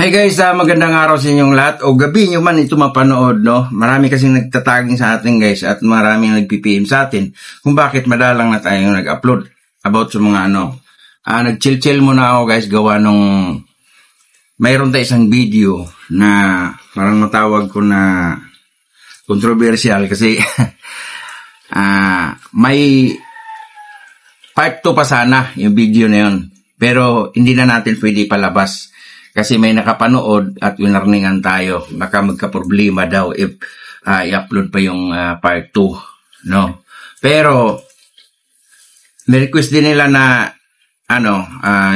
Hi guys, magandang araw sa inyong lahat o gabi nyo man ito mapanood, no? Marami kasing nagtataging sa atin guys at maraming nag-PPM sa atin kung bakit madalang na tayo nag-upload about sa mga nag-chill muna ako guys gawa nung mayroon tayo isang video na parang matawag ko na controversial kasi may part 2 pa sana yung video na yun pero hindi na natin pwede palabas. Kasi may nakapanood at winarningan tayo. Baka magka-problema daw if i-upload pa yung part 2. No? Pero, may request din nila na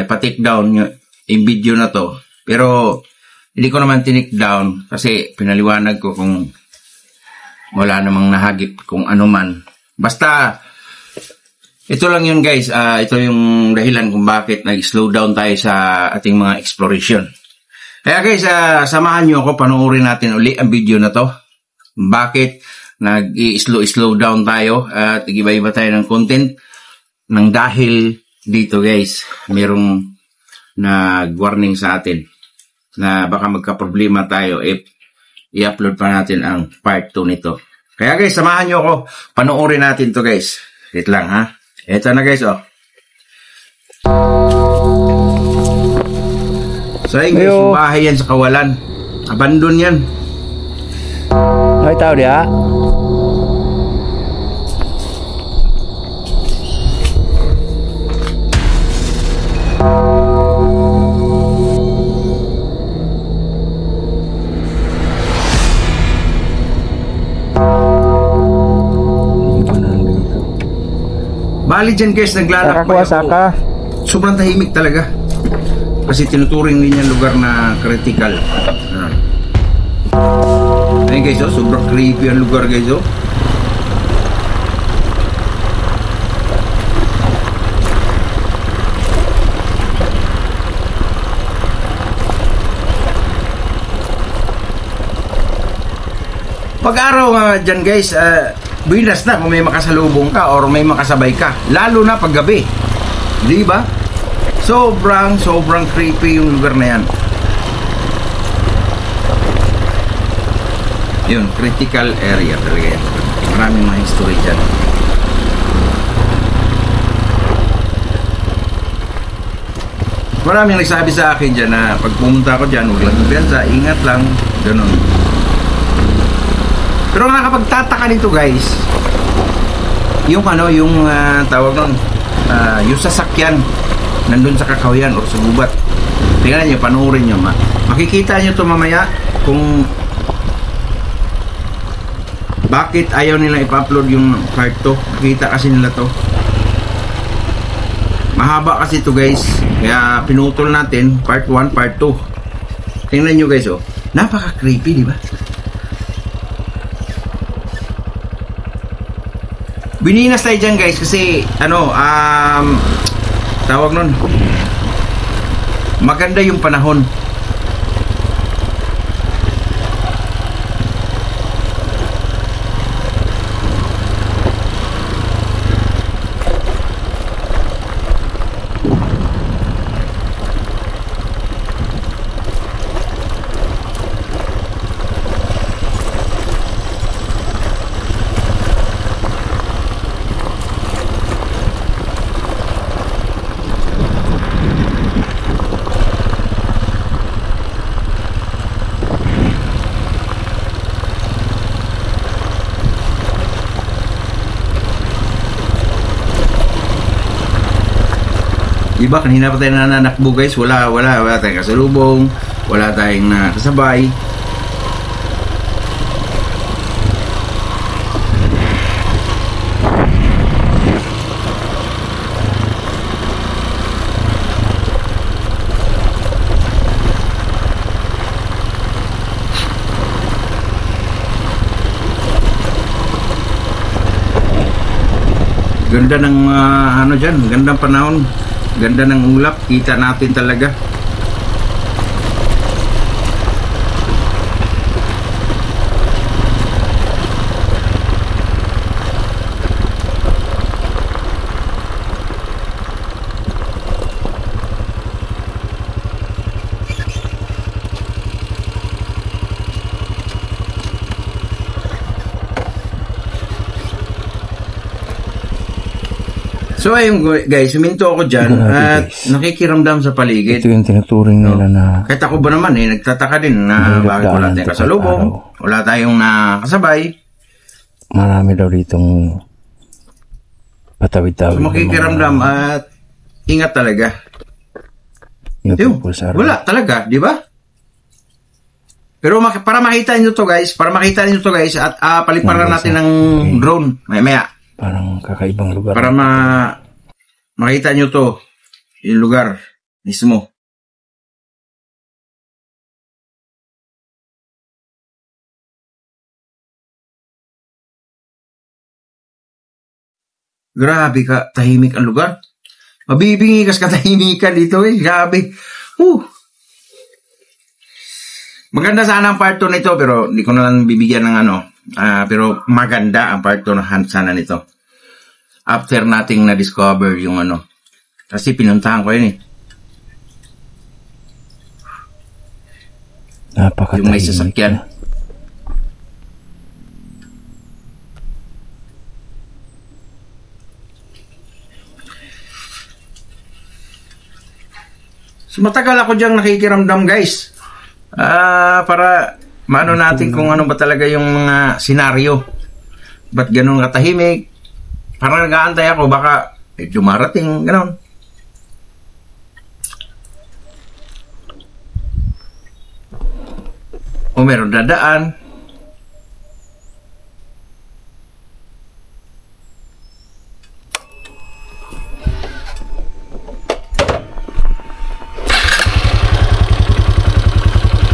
ipa-take down yung video na to. Pero, hindi ko naman tinik down kasi pinaliwanag ko kung wala namang nahagip kung ano man. Basta, ito lang yun guys, ito yung dahilan kung bakit nag-slow down tayo sa ating mga exploration. Kaya guys, samahan nyo ako, panoorin natin uli ang video na to. Bakit nag-slow down tayo at iba-iba tayo ng content. Nang dahil dito guys, merong nag-warning sa atin na baka magka-problema tayo if i-upload pa natin ang part 2 nito. Kaya guys, samahan nyo ako, panoorin natin to guys. Wait lang ha. Ito na guys, oh. So ayun guys, yung bahay yan sa kawalan. Abandon yan. Nói tao đi ạ. Bali dyan guys, naglalakbay ako. Sobrang tahimik talaga. Kasi tinuturing din yung lugar na critical. Ayun guys, oh, sobrang creepy ang lugar guys, oh. Pag-araw nga dyan guys, binas na kung may makasalubong ka or may makasabay ka. Lalo na pag gabi. Di ba? Sobrang creepy yung lugar na yan. Yun, critical area talaga yan. Maraming mga history dyan. Maraming nagsabi sa akin dyan na pag pumunta ako dyan, huwag lang kumpiyansa, ingat lang, ganun. Pero nakapagtataka nito guys, yung tawag nun, yung sasakyan nandun sa kakahuyan o sa gubat. Tingnan nyo, panoorin nyo. Makikita nyo to mamaya kung bakit ayaw nila ipa-upload yung part 2. Makikita kasi nila to. Mahaba kasi to guys. Kaya pinutol natin part 1, part 2. Tingnan nyo guys, oh. Napaka-creepy, di ba? Bininas tayo dyan guys kasi tawag nun, maganda yung panahon. Diba, kanina pa tayo nananakbo guys, wala tayong kasalubong, wala tayong nakasabay. Ganda ng dyan, gandang panahon. Ganda ng ulap, kita natin talaga. So ayun guys, huminto ako dyan at nakikiramdam sa paligid. Ito yung tinuturing nila na kahit ako ba naman nagtataka din na bakit wala tayong kasalubong, wala tayong nakasabay. Marami daw ditong patawid-tawid. So makikiramdam at ingat talaga. Yung, wala talaga, di ba? Pero para makita niyo to guys, at paliparan natin ng drone maya. Parang kakaibang lugar. Para makita nyo to, yung lugar mismo. Grabe ka, tahimik ang lugar. Mabibingi kas katahimikan dito grabe. Maganda sana ang part 2 nito pero hindi ko na lang bibigyan ng pero maganda ang part 2 sana nito. After nating na-discover yung kasi pinuntahan ko yun Napakatahimik. yung may sasakyan. So matagal ako diyang nakikiramdam guys. Para maano natin kung ano ba talaga yung mga senaryo. Ba't ganun katahimik? Parang nag-aantay ako, baka dumarating, ganun. O meron dadaan.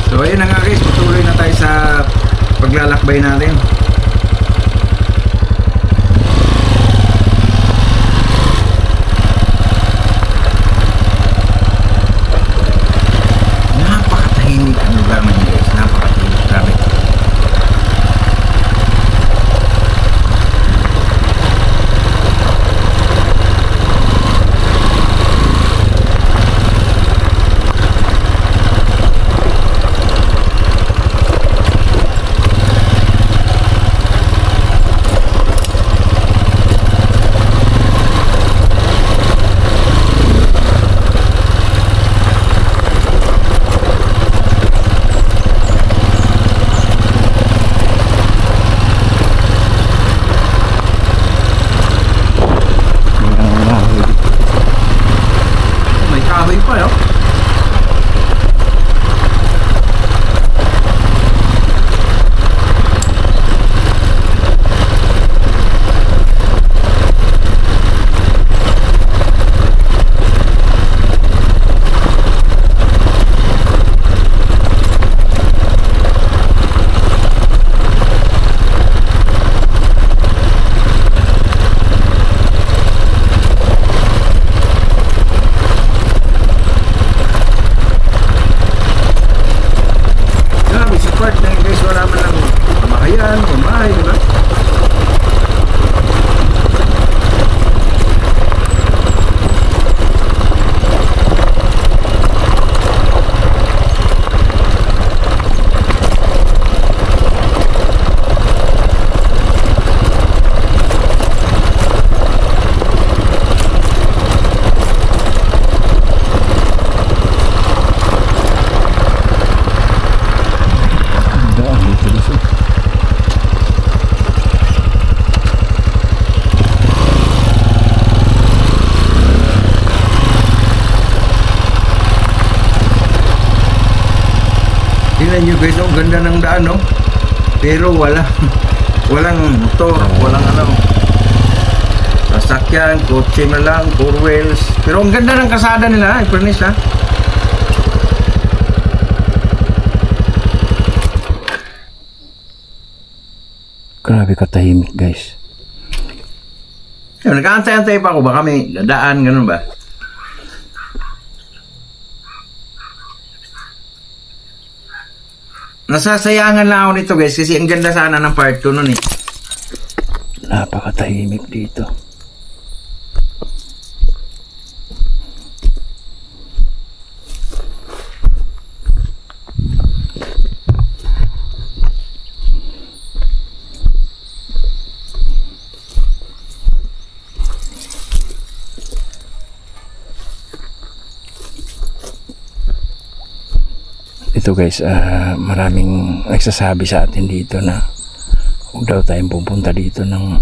So ayun na nga guys, patuloy na tayo sa paglalakbay natin. Napakatahimik ang lugar na yun guys, napakatahimik, grabe. Tingnan nyo guys, ang ganda ng daan, no? Pero walang motor, walang sasakyan, kotse na lang, four wheels. Pero ang ganda ng kasada nila, Ipernis, ha? Grabe katahimik guys. Nag-aantay-antay pa ako, baka may dadaan, ganun ba? Nasasayangan lang ako nito guys kasi ang ganda sana ng part 2 nun Napakatahimik dito. ito guys, maraming nagsasabi sa atin dito na huwag daw tayong pupunta dito ng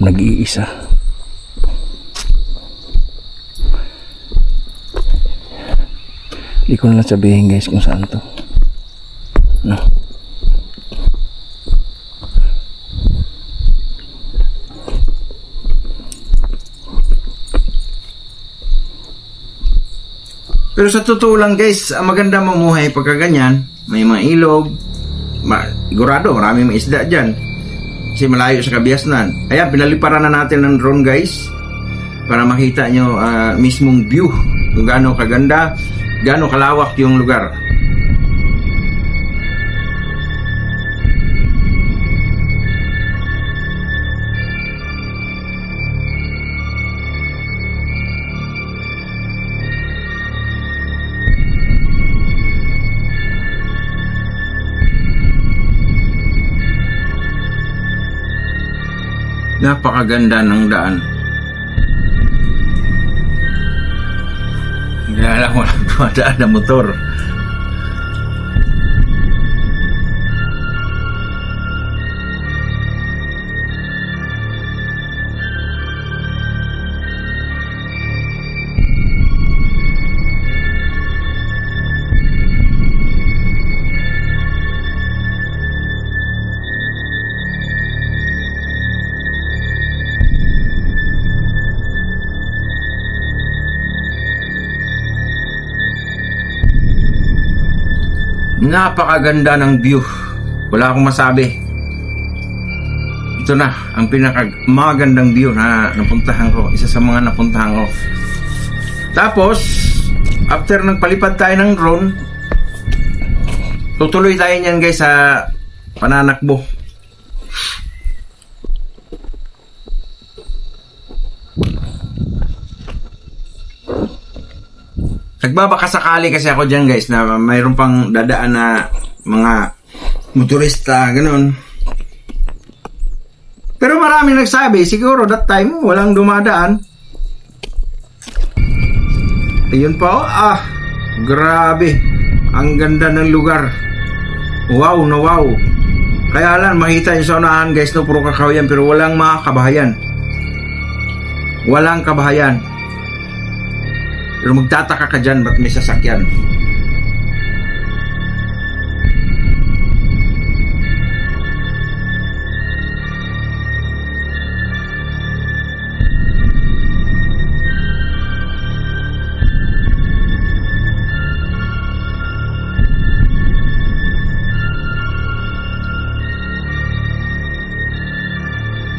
nag-iisa. Hindi ko na lang sabihin guys kung saan to, no? Pero sa totoo lang guys, ang maganda mamuhay pagka ganyan, may mga ilog, sigurado maraming mga isda dyan. Kasi malayo sa Kabiasnan. Ayan, pinaliparan na natin ng drone guys, para makita nyo mismong view, kung gaano kaganda, gaano kalawak yung lugar. Napakaganda ng daan. Kaya lang walang dumadaan na motor. Napakaganda ng view. Wala akong masabi. Ito na ang magandang view na napuntahan ko. Isa sa mga napuntahan ko. Tapos, after nagpalipad tayo ng drone, tutuloy tayo niyan guys sa pananakbo. Nagbabaka sakali kasi ako dyan guys na mayroon pang dadaan na mga motorista, ganun. Pero marami nagsabi, siguro that time walang dumadaan. Ayun pa, grabe. Ang ganda ng lugar. Wow na wow. Kaya lang makita yung sa unahan guys, no, puro kakawayan pero walang mga kabahayan. Walang kabahayan. Pero magtataka ka dyan, ba't may sasakyan?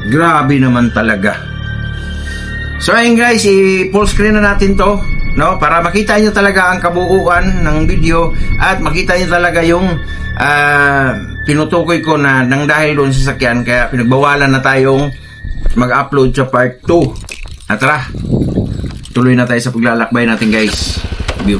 Grabe naman talaga. So ayun guys, i-full screen na natin to, no, para makita nyo talaga ang kabuuan ng video at makita nyo talaga yung pinutukoy ko na nang dahil doon sa sakyan, kaya pinagbawalan na tayong mag-upload sa part 2. At tara, tuloy na tayo sa paglalakbay natin guys. View.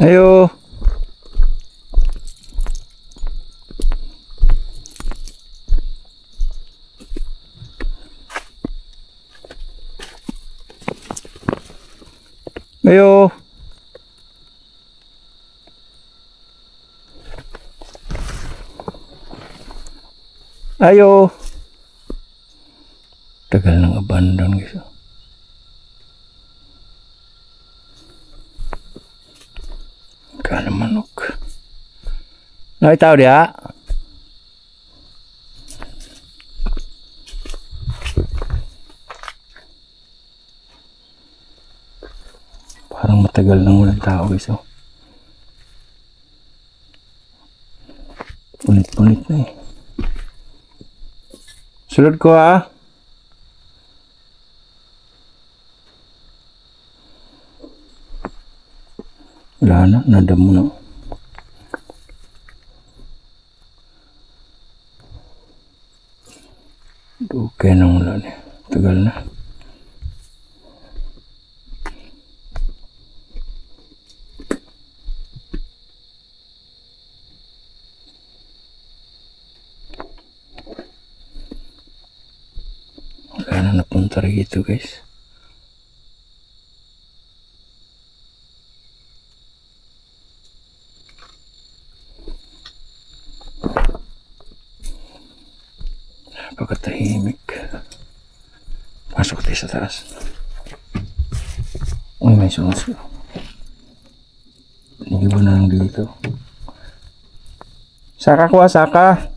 Ayo. Ayo. Ayo. Tagal ng abandon guys. Kana manok. Nakitaw dia. Parang matagal nang walang tao guys. Punit-punit na eh. Sulod ko ha. Wala na, nadamo na. Okay na wala na. Tagal na. Wala na napunta rito guys. Napakatahimik. Pasok tayo sa taas. Uy, may sumas ko. Iniwan na lang dito. Saka ko, saka.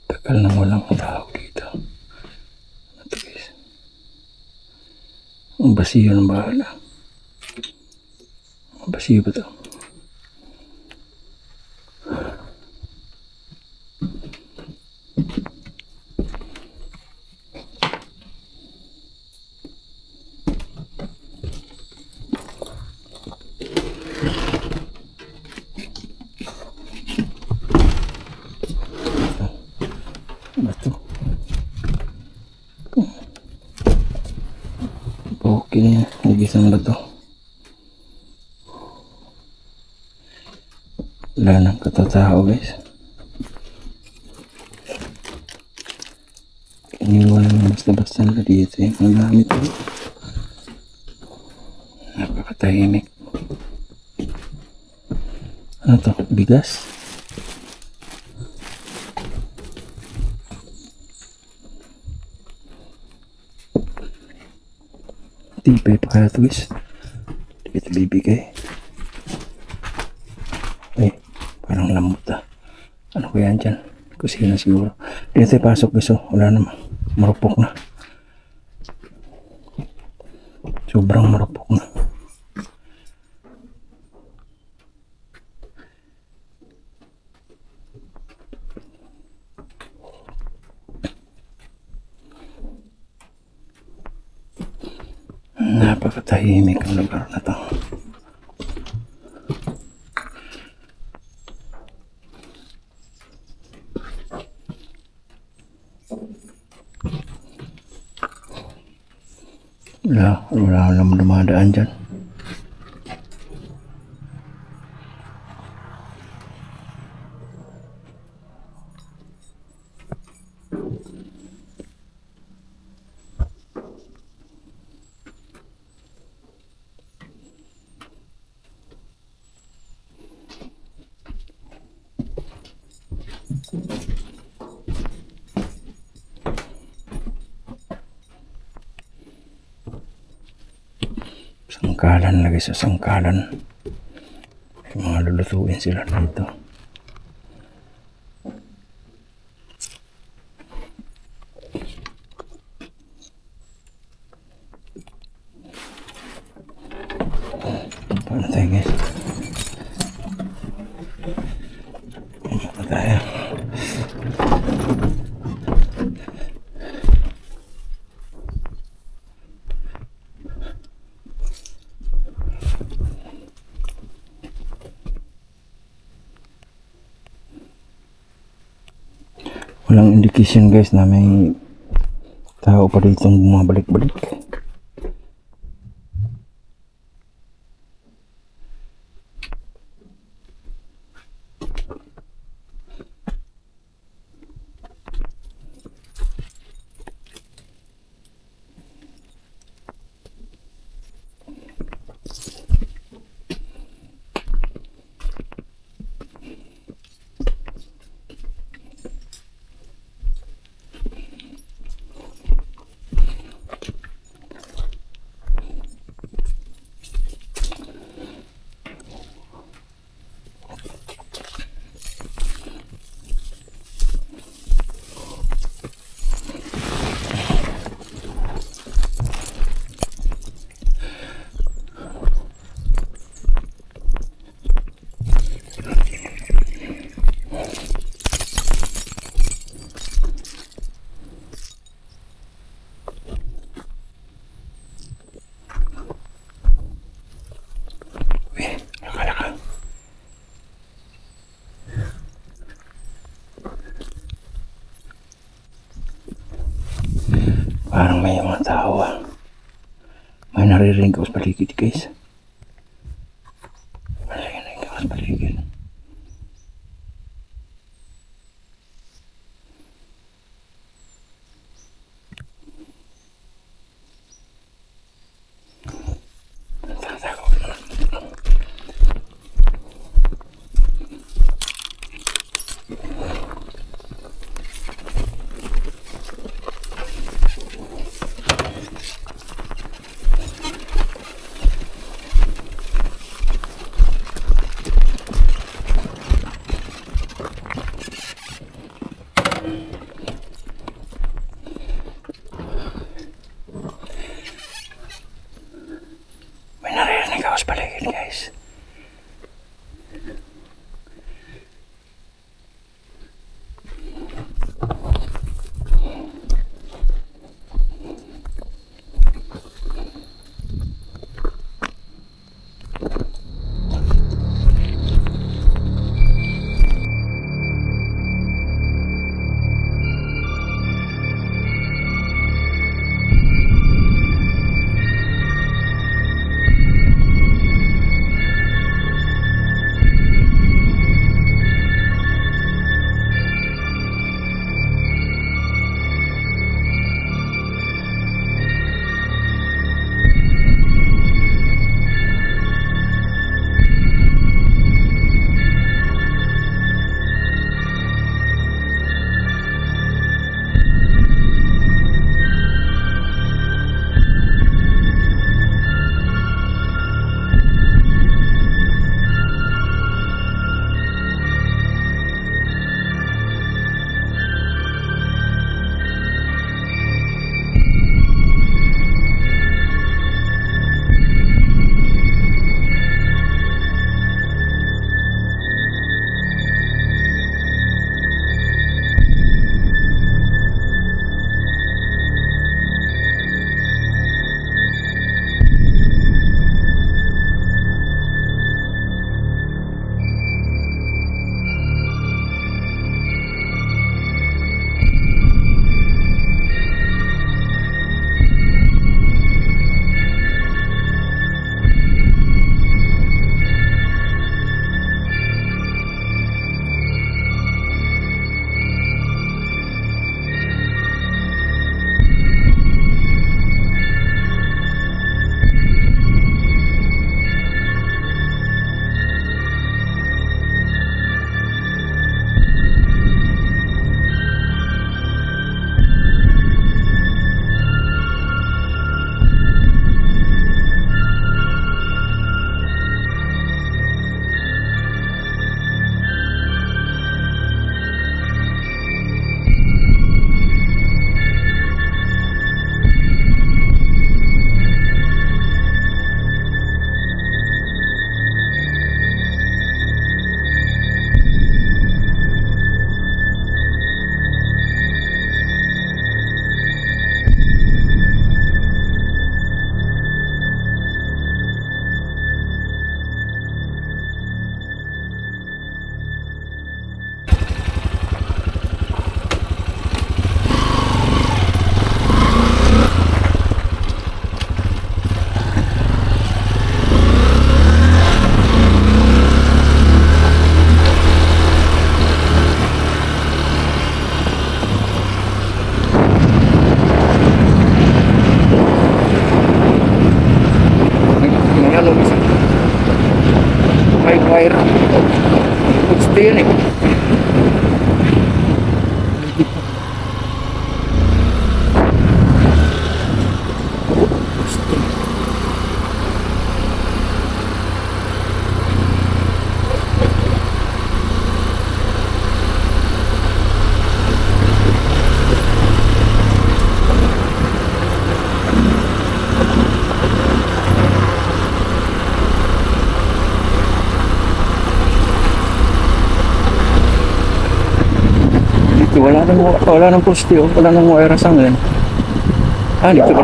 Tagal na walang tao dito. Ito guys. Ang basiyo ng bahala. Ang basiyo ba ito? Bato. Okay na yan. Nagisang bato. Wala nang katatao guys. Iniwan naman basta-basta na dito yung mga gamit ko. Napakatahimik. Ano to? Bigas? Tipay pa kaya ito guys. Hindi kita bibigay. Ay, parang lamot ah. Ano ko yan dyan? Kusina siguro. Dito tayo pasok guys. Wala naman. Marupok na. Sobrang marupok na. Napakatahimik ang lugar na to. Wala naman dumadaan dyan. Sangkalan lagi sa sangkalan. May mga lulutuin sila dito. Paano tayo guys? Paano tayo? Walang indication guys na may tao pa ditong bumabalik-balik. Parang may mga tao ah. May naririnig ako sa paligid guys. May naririnig ako sa paligid. kayong wire. Gusto yun eh. Wala nang poste, oh. Wala nang wire sa ngayon. Ah, dito ba?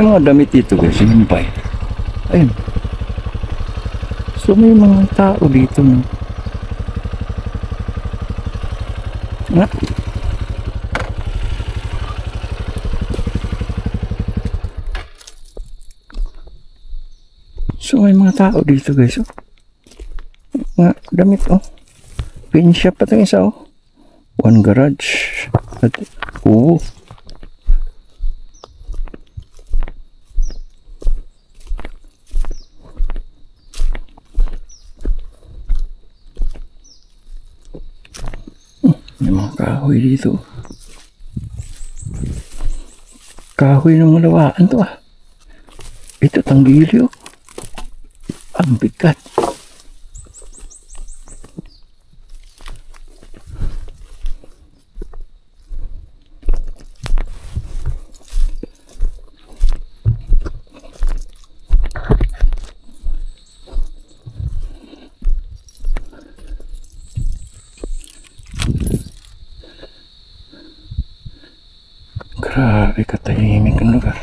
May mga damit dito guys, sinumpay. Ayun. So may mga tao dito no. Na? So may mga tao dito guys, oh. Mga damit, oh. Pin shop pa itong isa, oh. One garage. At, may mga kahoy dito. Kahoy ng malawaan to ah. Ito tanggilyo. Ang bigat. Grabe katahimik ang lugar.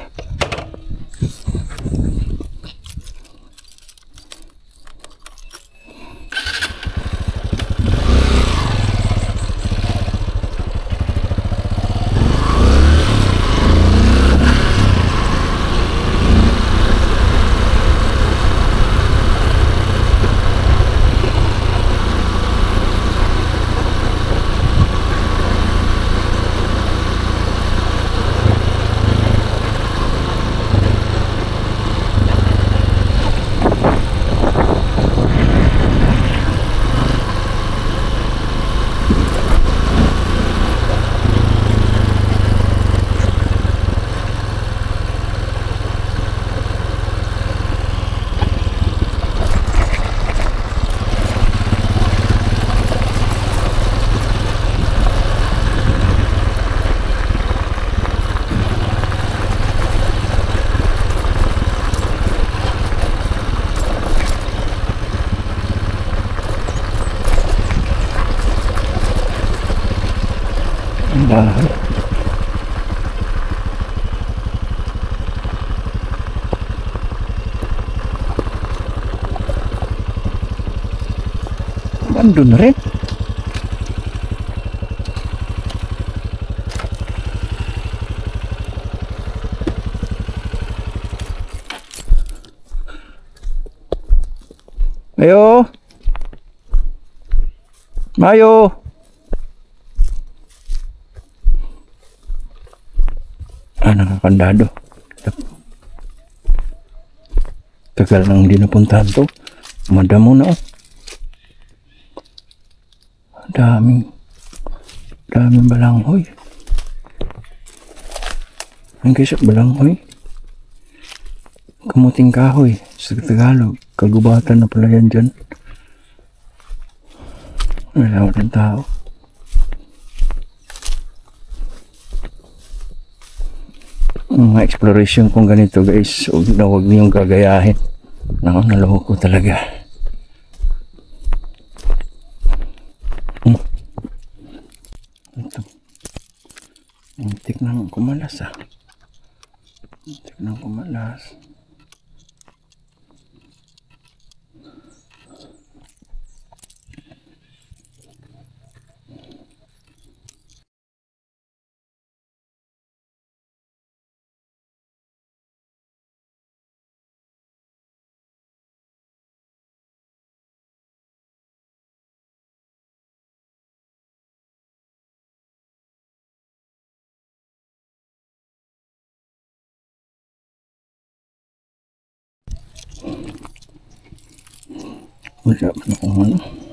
Bahay. Andun na rin. Mayo. Mayo. Nakakandado. Tagal nang hindi napuntahan to. Madamo na, oh. Daming balanghoy. Ang kisap balanghoy. Kamuting kahoy sa Tagalog. Kagubatan na pala yan dyan. Wala ng tao. Mga exploration kung ganito guys, huwag niyong gagayahin. Naloko talaga. Muntik naman kumalas ah. Muntik naman kumalas. Wala pa na kung ano.